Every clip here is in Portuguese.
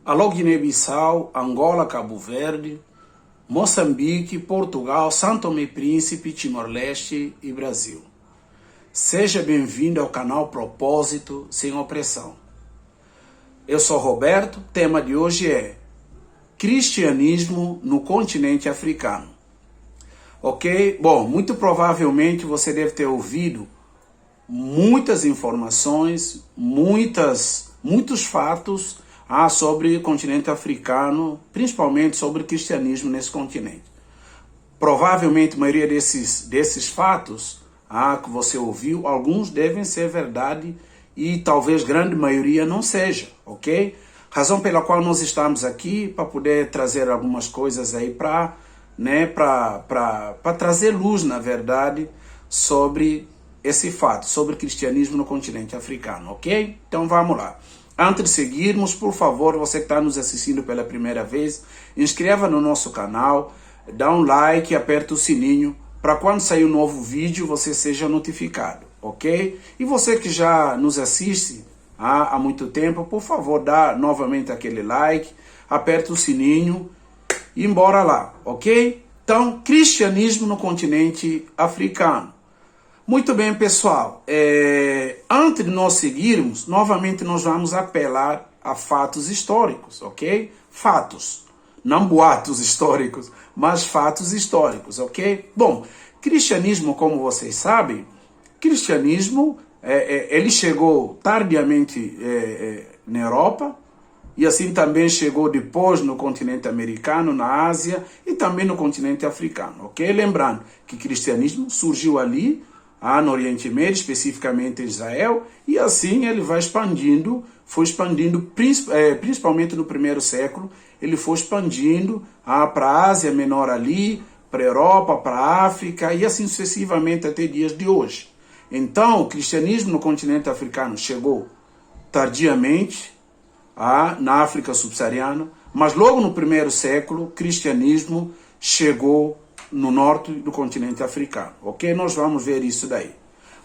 Alô, Guiné-Bissau, Angola, Cabo Verde, Moçambique, Portugal, São Tomé e Príncipe, Timor-Leste e Brasil. Seja bem-vindo ao canal Propósito Sem Opressão. Eu sou Roberto, o tema de hoje é Cristianismo no continente africano. Ok? Bom, muito provavelmente você deve ter ouvido muitas informações, muitos fatos sobre o continente africano, principalmente sobre o cristianismo nesse continente. Provavelmente a maioria desses fatos que você ouviu, alguns devem ser verdade e talvez grande maioria não seja, ok? Razão pela qual nós estamos aqui, para poder trazer algumas coisas aí para trazer luz, na verdade, sobre esse fato, sobre o cristianismo no continente africano, ok? Então vamos lá. Antes de seguirmos, por favor, você que está nos assistindo pela primeira vez, inscreva no nosso canal, dá um like e aperta o sininho para quando sair um novo vídeo você seja notificado, ok? E você que já nos assiste há muito tempo, por favor, dá novamente aquele like, aperta o sininho e bora lá, ok? Então, cristianismo no continente africano. Muito bem, pessoal. Antes de nós seguirmos, novamente nós vamos apelar a fatos históricos, ok? Fatos, não boatos históricos, mas fatos históricos, ok? Bom, cristianismo, como vocês sabem, cristianismo, ele chegou tardiamente na Europa, e assim também chegou depois no continente americano, na Ásia e também no continente africano, ok? Lembrando que cristianismo surgiu ali, no Oriente Médio, especificamente em Israel, e assim ele vai expandindo, foi expandindo, principalmente no primeiro século, ele foi expandindo para a Ásia Menor ali, para a Europa, para a África, e assim sucessivamente até dias de hoje. Então, o cristianismo no continente africano chegou tardiamente, na África subsaariana, mas logo no primeiro século, o cristianismo chegou no norte do continente africano, ok? Nós vamos ver isso daí.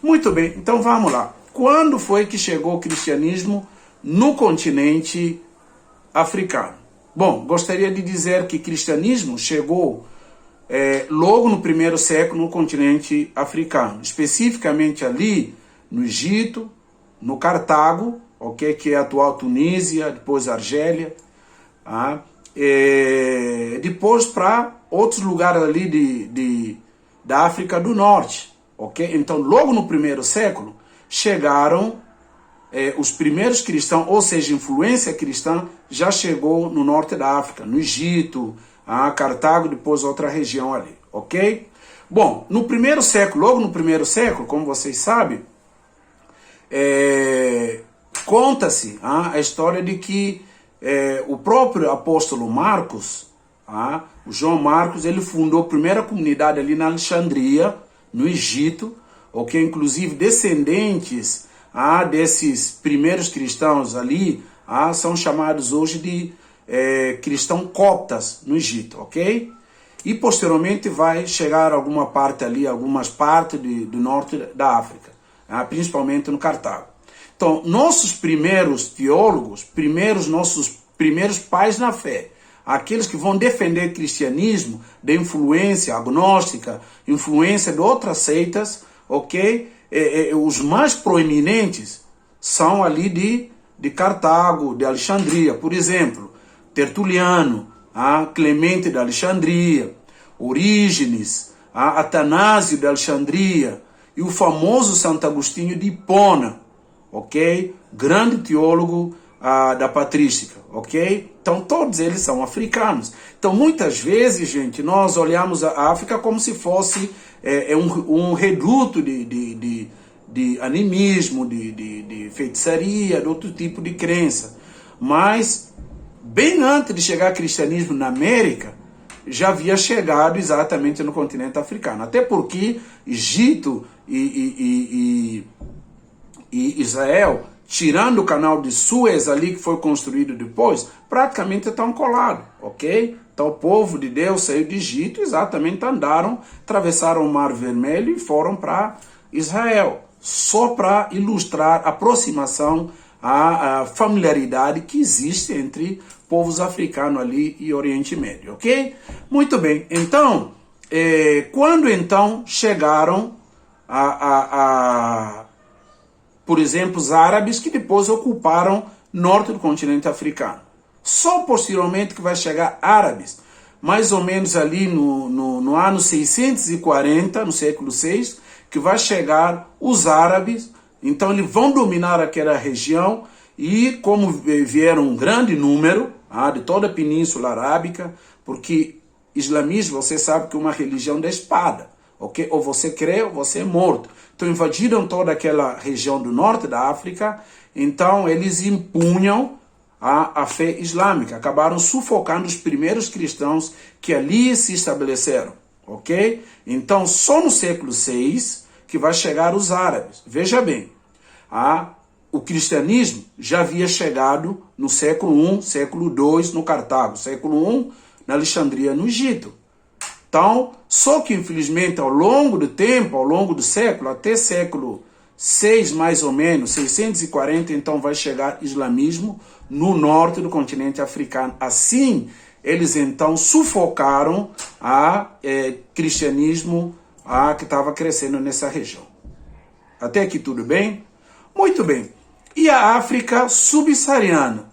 Muito bem, então vamos lá. Quando foi que chegou o cristianismo no continente africano? Bom, gostaria de dizer que o cristianismo chegou logo no primeiro século no continente africano, especificamente ali no Egito, no Cartago, ok? Que é a atual Tunísia, depois Argélia, depois para outros lugares ali da África do Norte, ok? Então, logo no primeiro século, chegaram os primeiros cristãos, ou seja, influência cristã já chegou no norte da África, no Egito, Cartago, depois outra região ali, ok? Bom, no primeiro século, logo no primeiro século, como vocês sabem, conta-se a história de que o próprio apóstolo Marcos, o João Marcos, ele fundou a primeira comunidade ali na Alexandria, no Egito, ok? Inclusive descendentes desses primeiros cristãos ali são chamados hoje de cristãos coptas no Egito, ok? E posteriormente vai chegar alguma parte ali, algumas partes do norte da África, principalmente no Cartago. Então, nossos primeiros teólogos, nossos primeiros pais na fé, aqueles que vão defender o cristianismo da influência agnóstica, influência de outras seitas, ok? Os mais proeminentes são ali de Cartago, de Alexandria, por exemplo, Tertuliano, Clemente de Alexandria, Orígenes, Atanásio de Alexandria e o famoso Santo Agostinho de Hipona, ok? Grande teólogo da patrística, ok? Então, todos eles são africanos. Então, muitas vezes, gente, nós olhamos a África como se fosse um reduto de animismo, de feitiçaria, de outro tipo de crença. Mas, bem antes de chegar ao cristianismo na América, já havia chegado exatamente no continente africano. Até porque Egito e Israel, tirando o canal de Suez ali, que foi construído depois, praticamente estão colados, ok? Então o povo de Deus saiu de Egito, exatamente andaram, atravessaram o Mar Vermelho e foram para Israel, só para ilustrar a aproximação a familiaridade que existe entre povos africanos ali e Oriente Médio, ok? Muito bem, então, quando então chegaram por exemplo, os árabes que depois ocuparam norte do continente africano. Só posteriormente que vai chegar árabes, mais ou menos ali no ano 640, no século VI, que vai chegar os árabes. Então eles vão dominar aquela região e como vieram um grande número de toda a Península Arábica, porque islamismo, você sabe que é uma religião da espada, ok? Ou você crê ou você é morto. Então invadiram toda aquela região do norte da África, então eles impunham a fé islâmica, acabaram sufocando os primeiros cristãos que ali se estabeleceram, ok? Então só no século VI que vai chegar os árabes. Veja bem, o cristianismo já havia chegado no século I, século II no Cartago, século I na Alexandria, no Egito. Então, só que infelizmente ao longo do tempo, ao longo do século, até século VI mais ou menos, 640, então vai chegar islamismo no norte do continente africano. Assim, eles então sufocaram cristianismo que estava crescendo nessa região. Até aqui tudo bem? Muito bem. E a África subsaariana?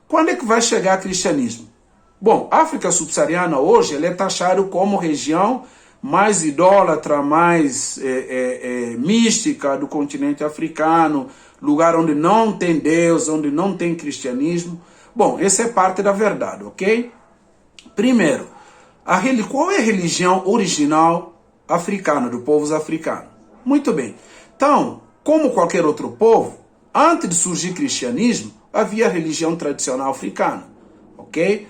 Quando é que vai chegar o cristianismo? Bom, a África subsaariana hoje ela é taxada como região mais idólatra, mais mística do continente africano, lugar onde não tem Deus, onde não tem cristianismo. Bom, essa é parte da verdade, ok? Primeiro, qual é a religião original africana, do povo africano? Muito bem. Então, como qualquer outro povo, antes de surgir o cristianismo, havia a religião tradicional africana, ok?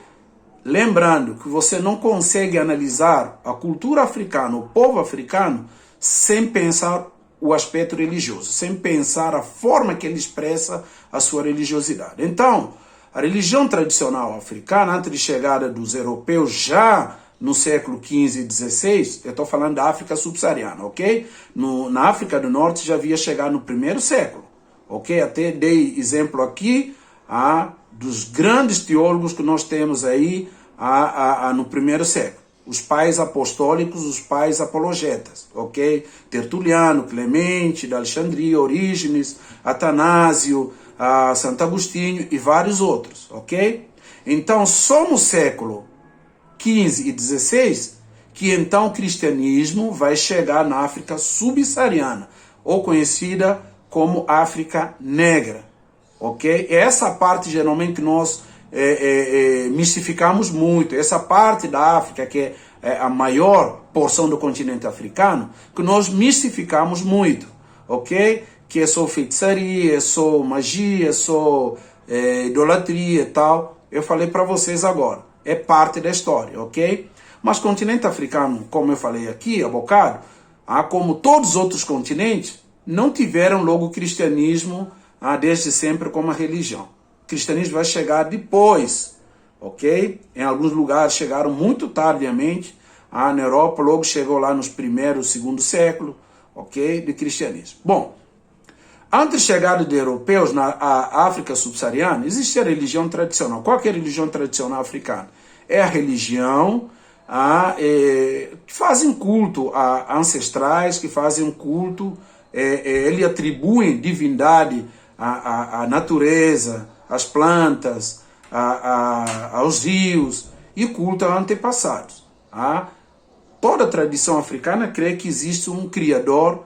Lembrando que você não consegue analisar a cultura africana, o povo africano, sem pensar o aspecto religioso, sem pensar a forma que ele expressa a sua religiosidade. Então, a religião tradicional africana, antes de chegada dos europeus, já no século XV e XVI, eu estou falando da África subsaariana, ok? Na África do Norte já havia chegado no primeiro século, ok? Até dei exemplo aqui dos grandes teólogos que nós temos aí no primeiro século. Os pais apostólicos, os pais apologetas, ok? Tertuliano, Clemente, da Alexandria, Orígenes, Atanásio, Santo Agostinho e vários outros, ok? Então, só no século XV e XVI que então o cristianismo vai chegar na África subsaariana, ou conhecida como África Negra, ok? Essa parte geralmente nós mistificamos muito, essa parte da África que é a maior porção do continente africano, que nós mistificamos muito, ok? Que é só feitiçaria, é só magia, é só idolatria e tal. Eu falei para vocês agora, é parte da história, ok? Mas o continente africano, como eu falei aqui há bocado, como todos os outros continentes, não tiveram logo o cristianismo desde sempre como a religião. O cristianismo vai chegar depois, ok? Em alguns lugares chegaram muito tardiamente. Na Europa logo chegou lá nos primeiros, segundo século, ok? De cristianismo. Bom, antes da chegada de europeus na África subsaariana, existia a religião tradicional. Qual é a religião tradicional africana? É a religião que fazem culto a ancestrais, que fazem culto, ele atribuem divindade à natureza, às plantas, aos rios e culto a antepassados. Toda a tradição africana crê que existe um Criador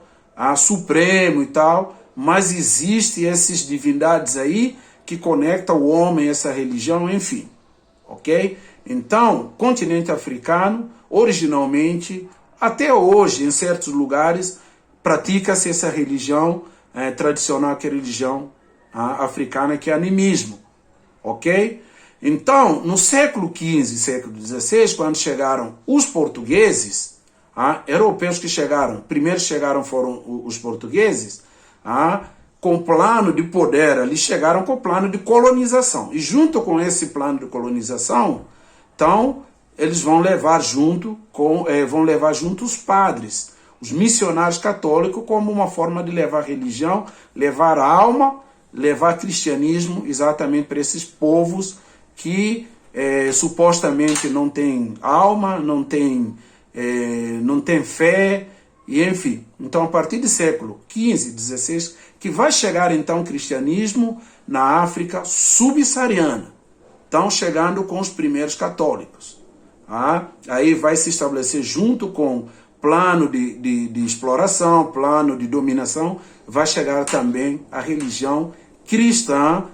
supremo e tal, mas existem essas divindades aí que conectam o homem a essa religião, enfim. Ok? Então, continente africano, originalmente, até hoje, em certos lugares, pratica-se essa religião tradicional, que é a religião africana, que é animismo. Ok? Então, no século XV e século XVI, quando chegaram os portugueses, europeus que chegaram, primeiro chegaram foram os portugueses, com plano de poder, eles chegaram com plano de colonização. E junto com esse plano de colonização, então, eles vão levar junto os padres, os missionários católicos, como uma forma de levar religião, levar a alma levar cristianismo exatamente para esses povos que supostamente não têm alma, não têm fé, e enfim. Então, a partir do século XV, XVI, que vai chegar então o cristianismo na África subsaariana. Estão chegando com os primeiros católicos. Aí vai se estabelecer junto com plano de exploração, plano de dominação, vai chegar também a religião cristã,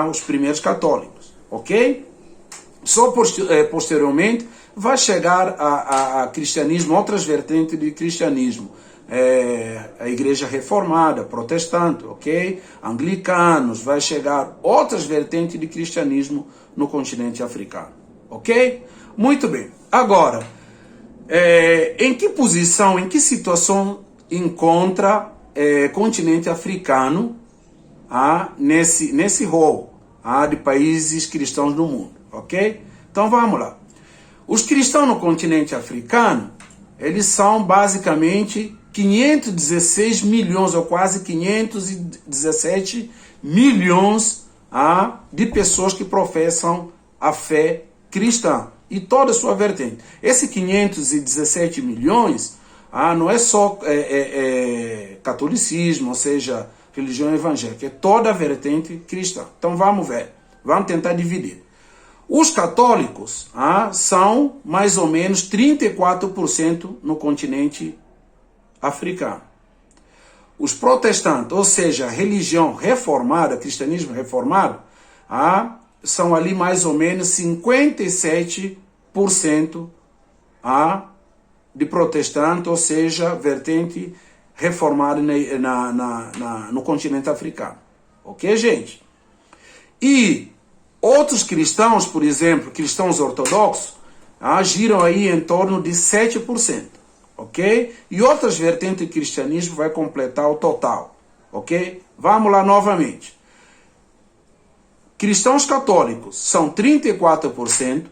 os primeiros católicos, ok? Só posteriormente vai chegar a cristianismo, outras vertentes de cristianismo, a igreja reformada, protestante, ok? Anglicanos, vai chegar outras vertentes de cristianismo no continente africano, ok? Muito bem. Agora, em que posição, em que situação encontra o continente africano nesse rol de países cristãos no mundo, ok? Então vamos lá. Os cristãos no continente africano, eles são basicamente 516 milhões, ou quase 517 milhões de pessoas que professam a fé cristã e toda a sua vertente. Esse 517 milhões não é só catolicismo, ou seja, religião evangélica, é toda a vertente cristã. Então vamos ver, vamos tentar dividir. Os católicos são mais ou menos 34% no continente africano. Os protestantes, ou seja, religião reformada, cristianismo reformado, são ali mais ou menos 57% de protestante, ou seja, vertente reformada no continente africano. Ok, gente? E outros cristãos, por exemplo, cristãos ortodoxos, giram aí em torno de 7%. Ok? E outras vertentes do cristianismo vai completar o total. Ok? Vamos lá novamente. Cristãos católicos são 34%,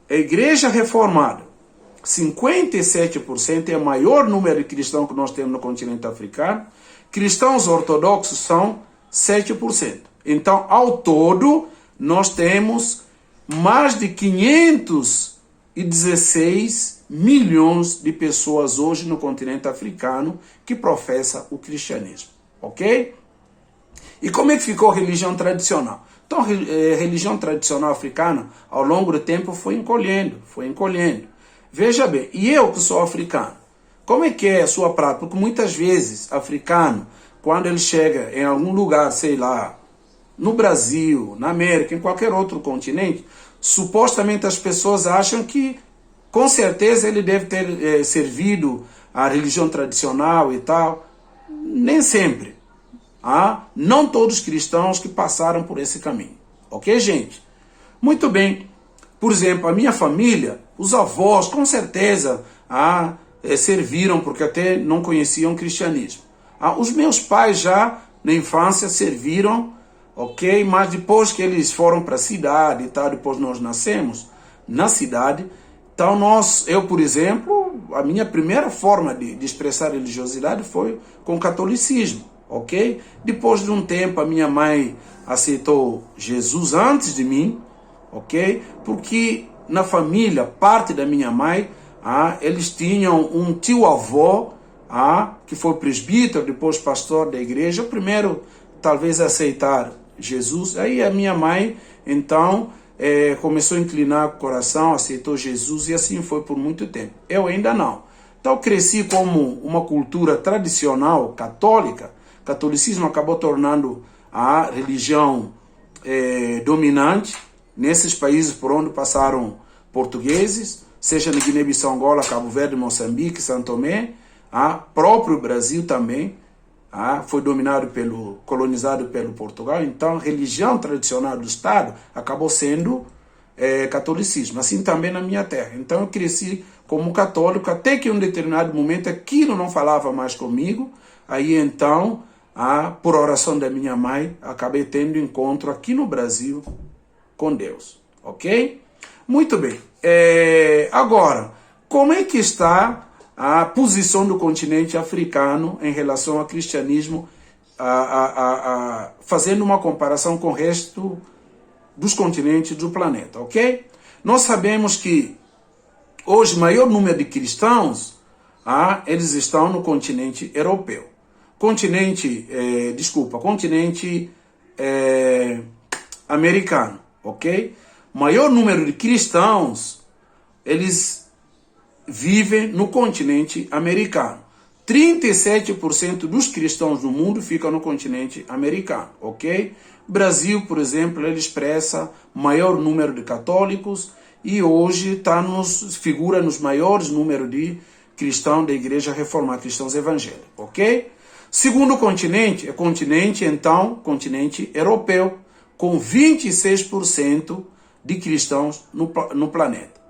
a igreja reformada, 57%, é o maior número de cristãos que nós temos no continente africano, cristãos ortodoxos são 7%. Então, ao todo, nós temos mais de 516 milhões de pessoas hoje no continente africano que professam o cristianismo. Ok? E como é que ficou a religião tradicional? Então, a religião tradicional africana, ao longo do tempo, foi encolhendo. Veja bem, e eu que sou africano, como é que é a sua prática? Porque muitas vezes, africano, quando ele chega em algum lugar, sei lá, no Brasil, na América, em qualquer outro continente, supostamente as pessoas acham que, com certeza, ele deve ter servido a religião tradicional e tal. Nem sempre. Não todos os cristãos que passaram por esse caminho. Ok, gente? Muito bem. Por exemplo, a minha família, os avós, com certeza, serviram, porque até não conheciam o cristianismo. Os meus pais já, na infância, serviram, ok? Mas depois que eles foram para a cidade e tal, depois nós nascemos na cidade. Então, eu, por exemplo, a minha primeira forma de expressar religiosidade foi com o catolicismo, ok? Depois de um tempo, a minha mãe aceitou Jesus antes de mim, ok? Porque na família, parte da minha mãe, eles tinham um tio-avô, que foi presbítero, depois pastor da igreja, primeiro talvez aceitar Jesus. Aí a minha mãe, então, começou a inclinar o coração, aceitou Jesus, e assim foi por muito tempo. Eu ainda não. Então cresci como uma cultura tradicional católica. O catolicismo acabou tornando a religião dominante nesses países por onde passaram portugueses, seja na Guiné-Bissau, Angola, Cabo Verde, Moçambique, São Tomé, próprio Brasil também, foi colonizado pelo Portugal. Então, a religião tradicional do Estado acabou sendo catolicismo, assim também na minha terra. Então, eu cresci como católico, até que em um determinado momento aquilo não falava mais comigo. Aí, então, por oração da minha mãe, acabei tendo encontro aqui no Brasil com Deus, ok? Muito bem. Agora, como é que está a posição do continente africano em relação ao cristianismo fazendo uma comparação com o resto dos continentes do planeta, ok? Nós sabemos que hoje o maior número de cristãos, eles estão no continente europeu. Continente americano, ok? O maior número de cristãos, eles vivem no continente americano. 37% dos cristãos do mundo ficam no continente americano, ok? Brasil, por exemplo, ele expressa maior número de católicos e hoje figura nos maiores números de cristãos da Igreja Reformada, cristãos evangélicos, ok? Segundo continente, continente europeu, com 26% de cristãos no planeta.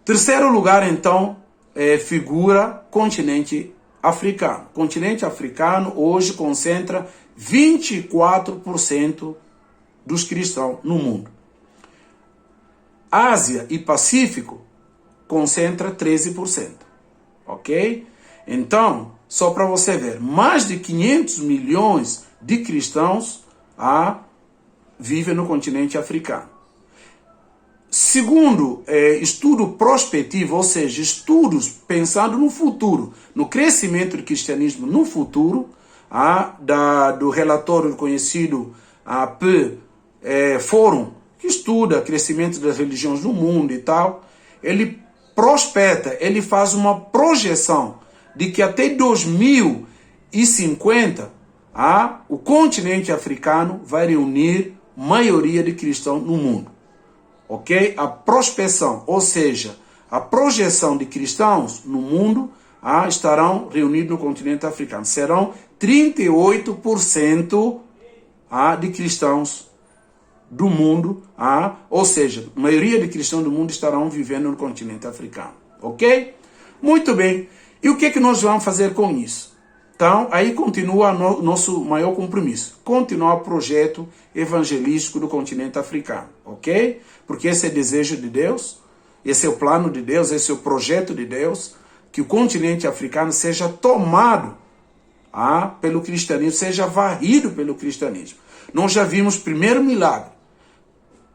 Terceiro lugar, então, figura continente africano. Continente africano hoje concentra 24% dos cristãos no mundo. Ásia e Pacífico concentra 13%. Ok? Então, só para você ver, mais de 500 milhões de cristãos vivem no continente africano. Segundo estudo prospectivo, ou seja, estudos pensando no futuro, no crescimento do cristianismo no futuro, do relatório conhecido Fórum, que estuda o crescimento das religiões no mundo e tal, ele prospecta, ele faz uma projeção de que até 2050 o continente africano vai reunir maioria de cristãos no mundo. Ok? A prospecção, ou seja, a projeção de cristãos no mundo estarão reunidos no continente africano. Serão 38% de cristãos do mundo, ou seja, a maioria de cristãos do mundo estarão vivendo no continente africano. Ok? Muito bem. E o que nós vamos fazer com isso? Então, aí continua nosso maior compromisso. Continuar o projeto evangelístico do continente africano. Ok? Porque esse é o desejo de Deus, esse é o plano de Deus, esse é o projeto de Deus, que o continente africano seja tomado pelo cristianismo, seja varrido pelo cristianismo. Nós já vimos o primeiro milagre.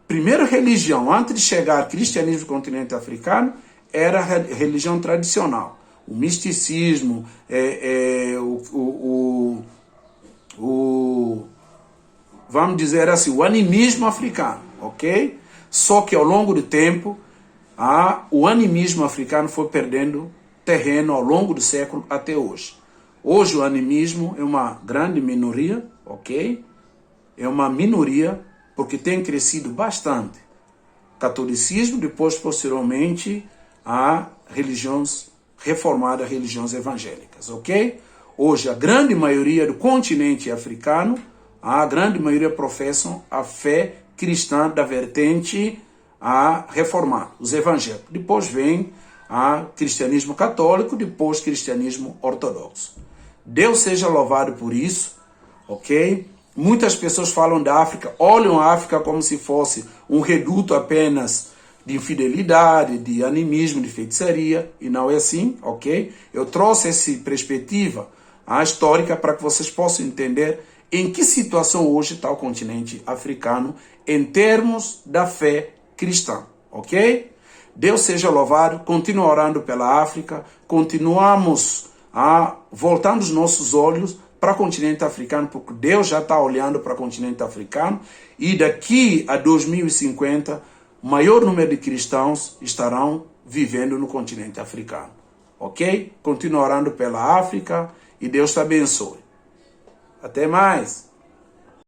Primeira religião, antes de chegar ao cristianismo do continente africano, era a religião tradicional. O misticismo, vamos dizer assim, o animismo africano, ok? Só que ao longo do tempo, o animismo africano foi perdendo terreno ao longo do século até hoje. Hoje o animismo é uma grande minoria, ok? É uma minoria porque tem crescido bastante. Catolicismo, depois posteriormente religiões reformadas, religiões evangélicas, ok? Hoje a grande maioria do continente africano, a grande maioria professam a fé cristã da vertente reformada, os evangélicos. Depois vem cristianismo católico, depois cristianismo ortodoxo. Deus seja louvado por isso, ok? Muitas pessoas falam da África, olham a África como se fosse um reduto apenas de infidelidade, de animismo, de feitiçaria, e não é assim, ok? Eu trouxe essa perspectiva histórica para que vocês possam entender em que situação hoje está o continente africano em termos da fé cristã, ok? Deus seja louvado, continua orando pela África, continuamos voltando os nossos olhos para o continente africano, porque Deus já está olhando para o continente africano e daqui a 2050 o maior número de cristãos estarão vivendo no continente africano. Ok? Continua orando pela África e Deus te abençoe. Até mais!